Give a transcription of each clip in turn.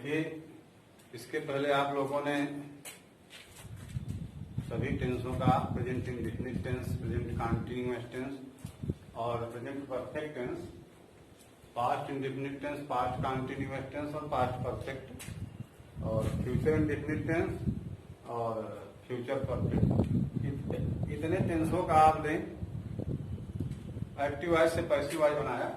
देखिए, इसके पहले आप लोगों ने सभी टेंसों का present indefinite tense, present continuous tense और present perfect tense, past indefinite tense, past continuous tense और पास्ट परफेक्ट और फ्यूचर इंडेफिनिट टेंस और फ्यूचर परफेक्ट। इतने टेंसों का आपने एक्टिव वॉइस से पैसिव वॉइस बनाया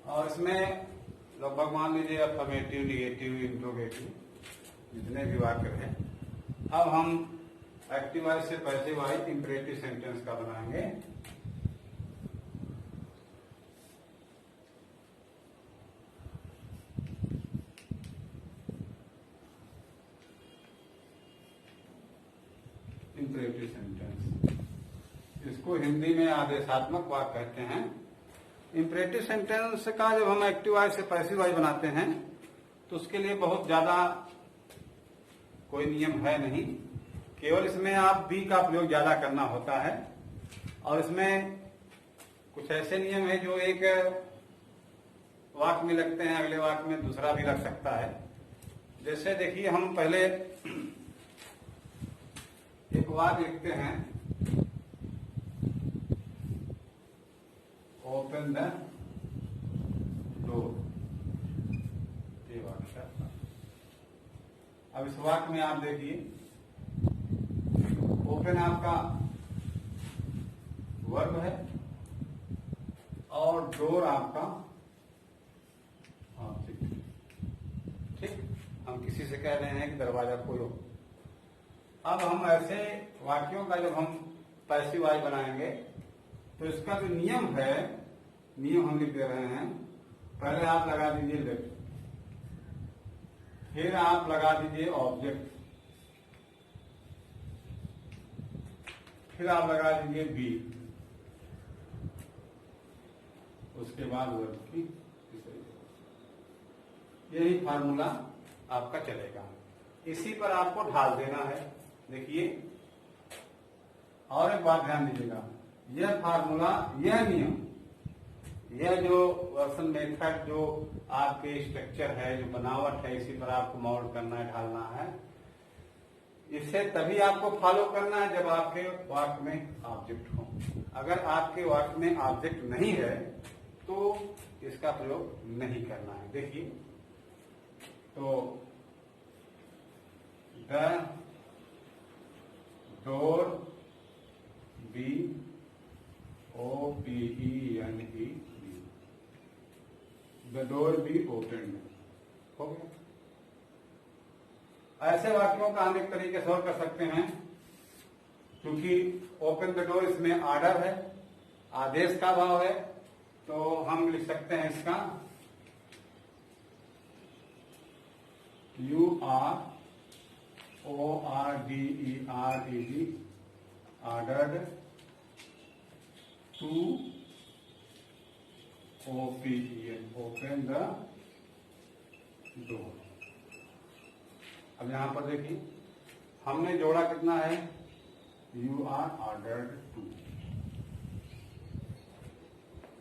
और इसमें लगभग मान लीजिए अफर्मेटिव, निगेटिव, इंट्रोगेटिव जितने भी वाक्य हैं। अब हम एक्टिव वॉइस से पैसिव वॉइस इंपरेटिव सेंटेंस का बनाएंगे। इंपरेटिव सेंटेंस, इसको हिंदी में आदेशात्मक वाक्य कहते हैं। इंपरेटिव सेंटेंस का जब हम एक्टिव वॉइस से पैसिव वॉइस बनाते हैं तो उसके लिए बहुत ज्यादा कोई नियम है नहीं, केवल इसमें आप बी का प्रयोग ज्यादा करना होता है और इसमें कुछ ऐसे नियम है जो एक वाक्य में लगते हैं, अगले वाक्य में दूसरा भी लग सकता है। जैसे देखिए, हम पहले एक वाक्य लिखते हैं, ओपन द डोर, ये वाक्य। अब इस वाक्य में आप देखिए, ओपन आपका वर्ब है और डोर आपका ऑब्जेक्ट। ठीक, हम किसी से कह रहे हैं कि दरवाजा खोलो। अब हम ऐसे वाक्यों का जब हम पैसिव वॉइस बनाएंगे तो इसका जो नियम है, नियम हम लिख दे रहे हैं। पहले आप लगा दीजिए लेट, फिर आप लगा दीजिए ऑब्जेक्ट, फिर आप लगा दीजिए बी, उसके बाद वर्ब की। यही फार्मूला आपका चलेगा, इसी पर आपको ढाल देना है। देखिए, और एक बात ध्यान दीजिएगा, यह फार्मूला, यह नियम, यह जो वर्सन मेथड, जो आपके स्ट्रक्चर है, जो बनावट है, इसी पर आपको मोल्ड करना है, ढालना है। इसे तभी आपको फॉलो करना है जब आपके वाक्य में ऑब्जेक्ट हो। अगर आपके वाक्य में ऑब्जेक्ट नहीं है तो इसका प्रयोग नहीं करना है। देखिए, तो the door, B O P E N E, the door be open, हो गया। ऐसे वाक्यों का अनेक तरीके से और कर सकते हैं, क्योंकि ओपन द डोर इसमें ऑर्डर है, आदेश का भाव है, तो हम लिख सकते हैं इसका U R O R D E R E D, ordered to O P E N, open the door. अब यहां पर देखिए, हमने जोड़ा कितना है, यू आर ऑर्डर्ड टू,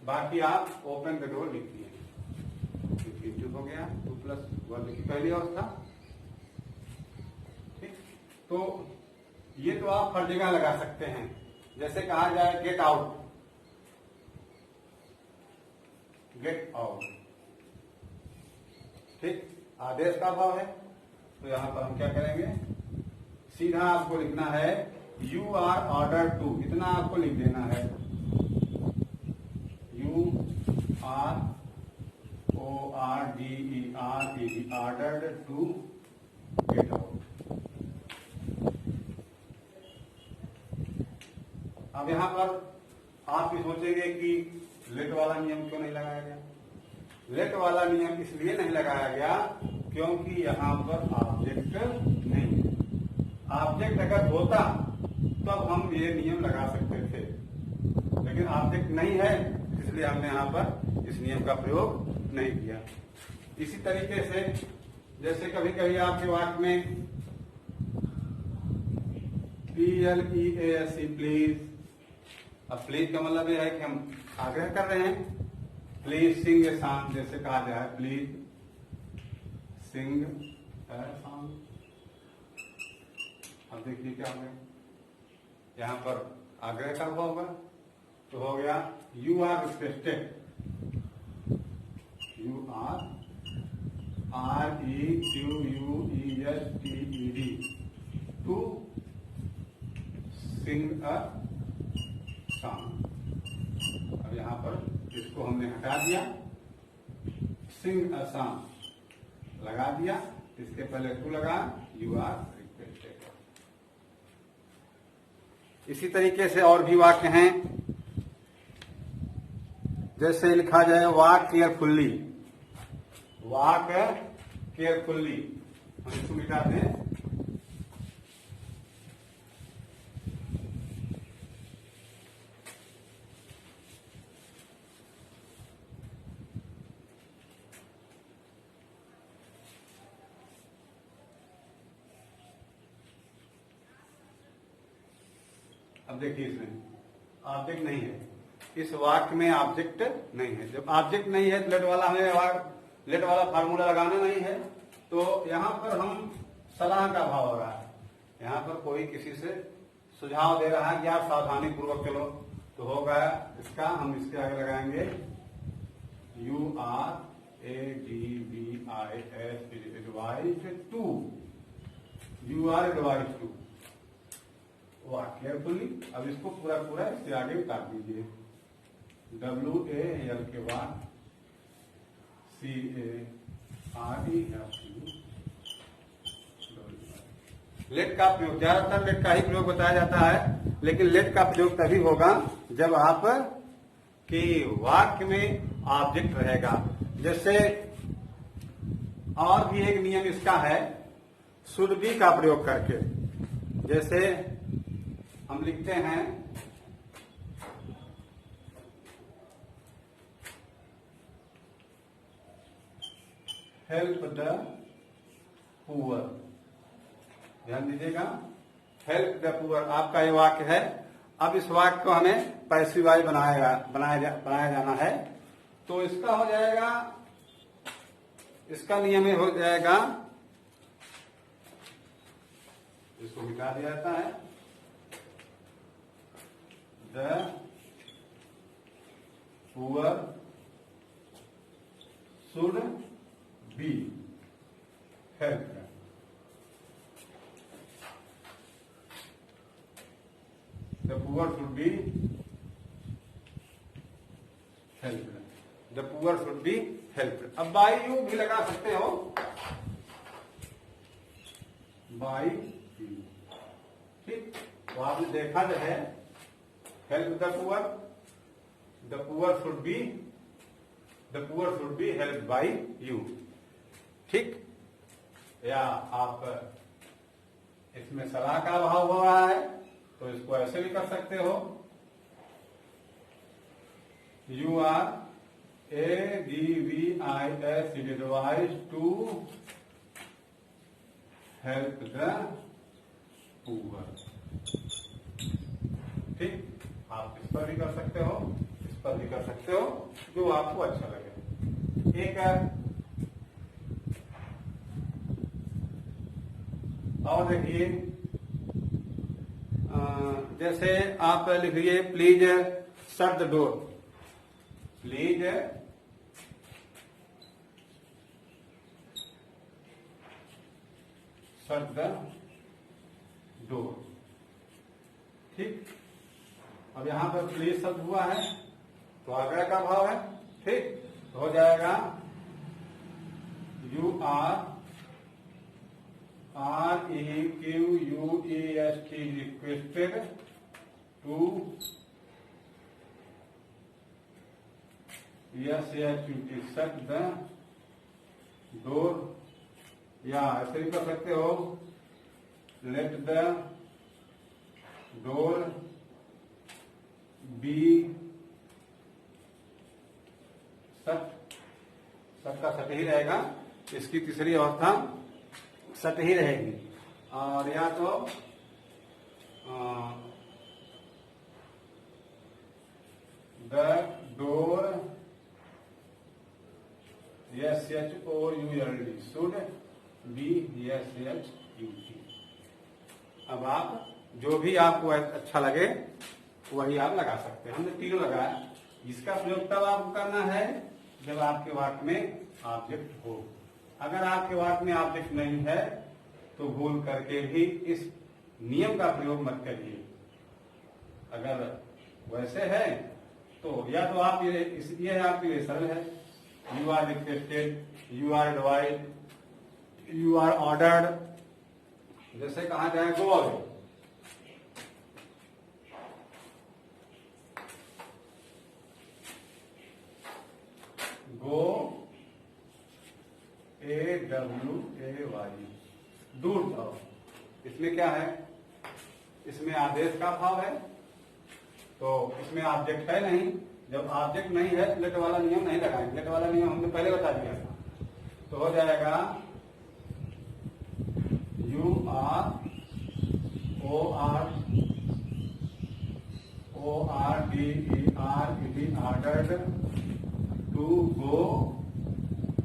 बाकी आप ओपन द डोर लिख दिए। टू हो गया, 2 + 1 की पहली अवस्था। ठीक, तो ये तो आप हर जगह लगा सकते हैं। जैसे कहा जाए गेट आउट, गेट आउट, ठीक, आदेश का भाव है, तो यहां पर हम क्या करेंगे, सीधा आपको लिखना है यू आर ऑर्डर टू, इतना आपको लिख देना है, you R O R D E R E D, ordered to get out. अब यहां पर आप भी सोचेंगे कि लेट वाला नियम क्यों नहीं लगाया गया। लेट वाला नियम इसलिए नहीं लगाया गया क्योंकि यहां पर ऑब्जेक्ट नहीं है। ऑब्जेक्ट अगर होता तब हम ये नियम लगा सकते थे, लेकिन ऑब्जेक्ट नहीं है, इसलिए हमने यहां पर इस नियम का प्रयोग नहीं किया। इसी तरीके से जैसे कभी कभी आपके वाक्य में PLEASE, प्लीज, अब प्लीज का मतलब यह है कि हम आग्रह कर रहे हैं, प्लीज सिंग ए सॉन्ग, जैसे कहा जाए प्लीज सिंग अ सॉन्ग। अब देखिए क्या हो गया, यहाँ पर आग्रह का हुआ होगा तो हो गया you are requested, you are REQUESTED to sing a song. अब यहाँ पर इसको हमने हटा दिया, सिंग अ सॉन्ग लगा दिया, इसके पहले टू लगा, यू आर रिक्वेस्टेड। इसी तरीके से और भी वाक्य हैं, जैसे लिखा जाए वॉक केयरफुल्ली, वॉक केयरफुल्ली, हम इसको मिटा दें। अब देखिए इसमें ऑब्जेक्ट नहीं है, इस वाक्य में ऑब्जेक्ट नहीं है। जब ऑब्जेक्ट नहीं है तो लेट वाला हमें लेट वाला फार्मूला लगाना नहीं है, तो यहां पर हम सलाह का भाव हो रहा है। यहाँ पर कोई किसी से सुझाव दे रहा है कि आप सावधानी पूर्वक चलो, तो होगा इसका, हम इसके आगे लगाएंगे URADVIS advise to, you are advise to walk carefully. अब इसको पूरा पूरा इसके आगे काट दीजिए, WAL के बाद CARE। लेट का प्रयोग, ज्यादातर लेट का ही प्रयोग बताया जाता है, लेकिन लेट का प्रयोग तभी होगा जब आप के वाक्य में ऑब्जेक्ट रहेगा। जैसे और भी एक नियम इसका है, शुड बी का प्रयोग करके। जैसे हम लिखते हैं हेल्प द पुअर, ध्यान दीजिएगा, हेल्प द पुअर आपका ये वाक्य है। अब इस वाक्य को हमें पैसिव वॉइस बनाया जाना है, तो इसका हो जाएगा, इसका नियम हो जाएगा, इसको मिटा दिया जाता है, the poor should be help, the poor should be helped, the poor should be helped। अब by you भी लगा सकते हो, by you, ठीक। तो आपने देखा जो है help the poor should be helped by you, ठीक। या आप इसमें सलाह का अभाव हो रहा है तो इसको ऐसे भी कर सकते हो, you are ADVIS advise to help the poor, ठीक। आप इस पर भी कर सकते हो, इस पर भी कर सकते हो, जो आपको अच्छा लगे। एक और देखिए, जैसे आप लिखिए please shut the door, please shut the door, ठीक। अब यहां पर प्लीज शब्द हुआ है तो आग्रह का भाव है, ठीक। तो हो जाएगा you are REQUEST requested to shut the door, या ऐसे भी कर सकते हो, let the door be shut, shut का शट ही रहेगा, इसकी तीसरी अवस्था सट ही रहेगी। और या तो the door SHOULD should BSHUT। अब आप जो भी आपको अच्छा लगे वही आप लगा सकते हैं। हमने तीनों लगाया। इसका प्रयोग तब आपको करना है जब आपके वाक्य में ऑब्जेक्ट हो। अगर आपके वाक्य में ऑब्जेक्ट नहीं है तो भूल करके भी इस नियम का प्रयोग मत करिए। अगर वैसे है तो या तो आप ये आपके लिए सरल है, you are requested, you are advise, you are ordered. जैसे कहा जाए गो अवे, गो AWAY, दूर जाओ। इसमें क्या है, इसमें आदेश का भाव है तो इसमें ऑब्जेक्ट है नहीं। जब ऑब्जेक्ट नहीं है लेट वाला नियम नहीं लगाएंगे। लेट वाला नियम हमने पहले बता दिया था। तो हो जाएगा ORDERED ordered to go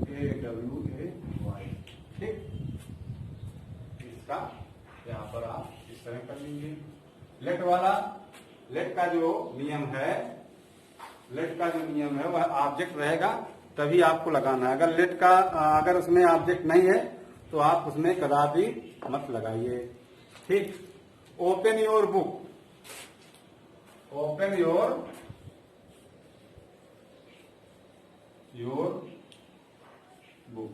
AWAY। ठीक, इसका यहाँ पर आप इस तरह कर लीजिए। लेट वाला, लेट का जो नियम है, वह ऑब्जेक्ट रहेगा तभी आपको लगाना है। अगर उसमें ऑब्जेक्ट नहीं है तो आप उसमें कदापि मत लगाइए। ठीक, open your book, open your book.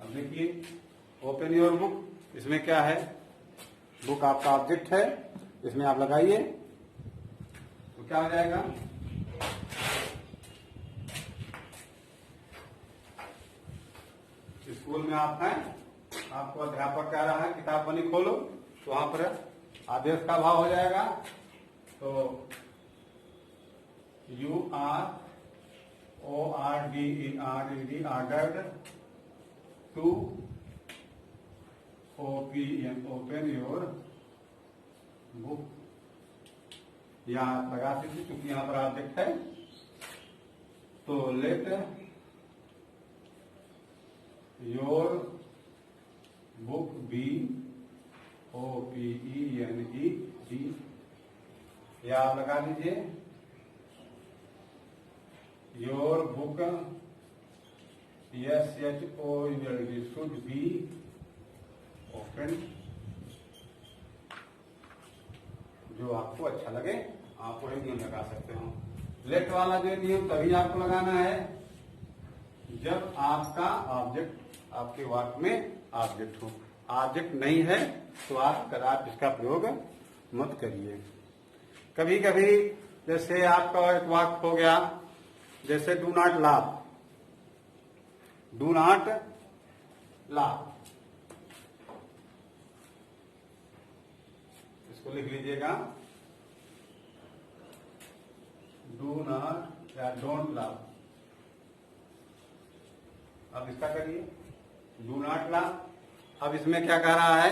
अब देखिए ओपन योर बुक, इसमें क्या है, बुक आपका ऑब्जेक्ट है, इसमें आप लगाइए तो क्या हो जाएगा, स्कूल में आप हैं, आपको अध्यापक कह रहा है किताब बनी खोलो, तो वहां पर आदेश का भाव हो जाएगा। तो URORDERED ordered to open your book. यहाँ लगा दीजिए क्योंकि यहाँ पर ऑब्जेक्ट है। तो let your book be OPENED, या आप लगा दीजिए your book SHOULD should be open. जो आपको अच्छा लगे आप वही नियम लगा सकते हो। लेट वाला जो नियम तभी आपको लगाना है जब आपका ऑब्जेक्ट, आपके वाक्य में ऑब्जेक्ट हो। ऑब्जेक्ट नहीं है तो आप कदापि इसका प्रयोग मत करिए। कभी कभी जैसे आपका एक वाक्य हो गया, जैसे do not laugh, do not laugh, इसको लिख लीजिएगा, डू नॉट या डोंट लाफ। अब इसका करिए डू नॉट लाफ। अब इसमें क्या कह रहा है,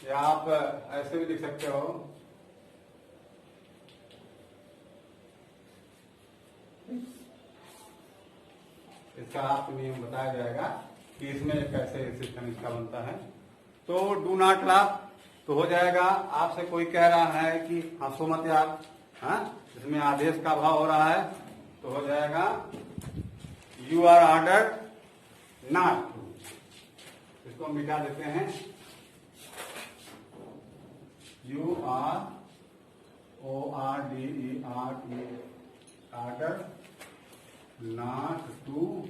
या आप ऐसे भी लिख सकते हो, इसका आपको नियम बताया जाएगा कि इसमें कैसे सिस्टम इसका बनता है। तो डू नॉट लाफ तो हो जाएगा, आपसे कोई कह रहा है कि हंसो मत यार, इसमें आदेश का भाव हो रहा है तो हो जाएगा you are ordered not to. इसको मिटा देते हैं, URORDERED order not to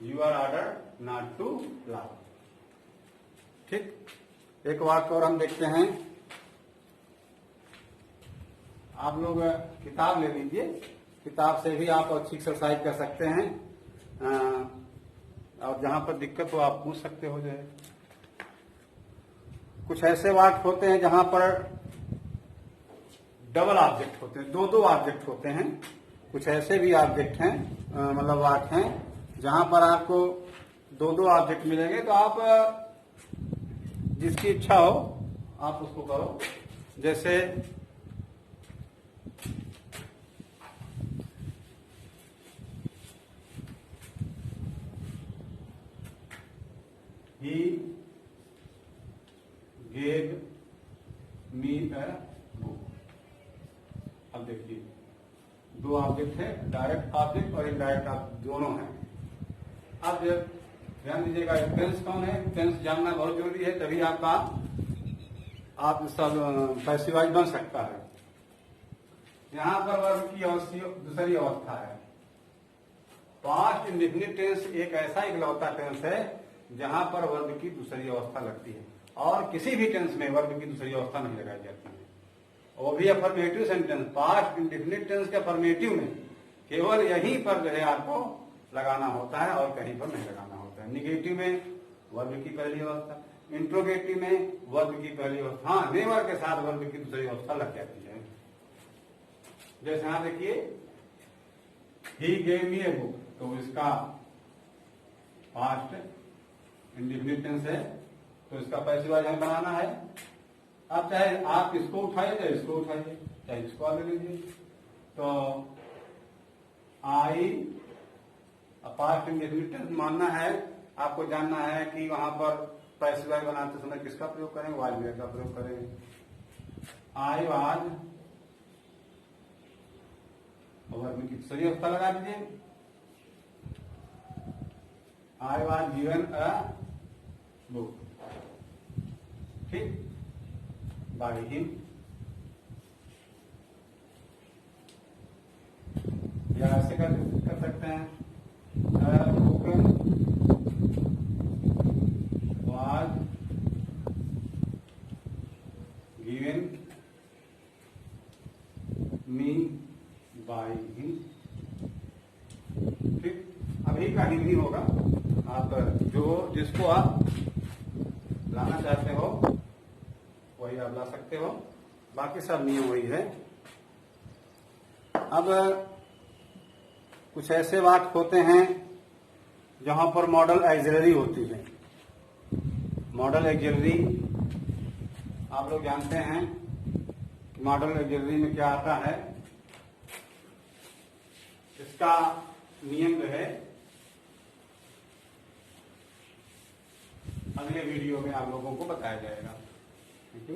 you are order not to laugh. ठीक, एक वाक्य और हम देखते हैं। आप लोग किताब ले लीजिए, किताब से भी आप अच्छी एक्सरसाइज कर सकते हैं, और जहां पर दिक्कत हो आप पूछ सकते हो जाए। कुछ ऐसे वाक्य होते हैं जहां पर डबल ऑब्जेक्ट होते हैं, दो ऑब्जेक्ट होते हैं। कुछ ऐसे भी ऑब्जेक्ट हैं, मतलब वाक्य हैं जहां पर आपको दो ऑब्जेक्ट मिलेंगे। तो आप जिसकी इच्छा हो आप उसको करो। जैसे he gave me a book. अब देखिए दो ऑब्जेक्ट है, डायरेक्ट ऑब्जेक्ट और इनडायरेक्ट ऑब्जेक्ट दोनों हैं। अब ध्यान दीजिएगा टेंस कौन है, टेंस जानना बहुत जरूरी है, तभी आप सब पैसिव वॉइस बन सकता है। यहां पर वर्ब की दूसरी अवस्था है। पास्ट इंडेफिनिट टेंस एक ऐसा इकलौता टेंस है जहां पर वर्ब की दूसरी अवस्था लगती है, और किसी भी टेंस में वर्ब की दूसरी अवस्था नहीं लगाई जाती है, वो भी affirmative sentence. Past indefinite tense के अफर्मेटिव में केवल यहीं पर जो है आपको लगाना होता है और कहीं पर नहीं लगाना होता है। निगेटिव में वर्ब की पहली अवस्था, इंट्रोगेटिव में वर्ब की पहली अवस्था, हाँ नेवर के साथ वर्ब की दूसरी अवस्था लग जाती है। जैसे यहां देखिए he gave me a book, तो इसका पास्ट इंडेफिनिट टेंस है, तो इसका पैसिव वॉइस हमें बनाना है। आप चाहे आप इसको उठाइए चाहे इसको उठाइए, चाहे इसको आगे लीजिए। तो आई पास्ट इंडेफिनिट टेंस मानना है, आपको जानना है कि वहां पर पैसिव वॉइस बनाते समय किसका प्रयोग करें, वाज वेयर का प्रयोग करें। आई वाज वर्ब की दूसरी अवस्था लगा दीजिए, I was given a book, ठीक, बाय हिम, या ऐसे कर सकते हैं book was given me by him, ठीक। अभी का हिम ही होगा, आप जिसको आप लाना चाहते हो वही आप ला सकते हो, बाकी सब नियम वही है। अब कुछ ऐसे वाक्य होते हैं जहां पर मॉडल एक्सिलरी होती है। मॉडल एक्सिलरी आप लोग जानते हैं कि मॉडल एक्सिलरी में क्या आता है, इसका नियम जो है अगले वीडियो में आप लोगों को बताया जाएगा। Thank you.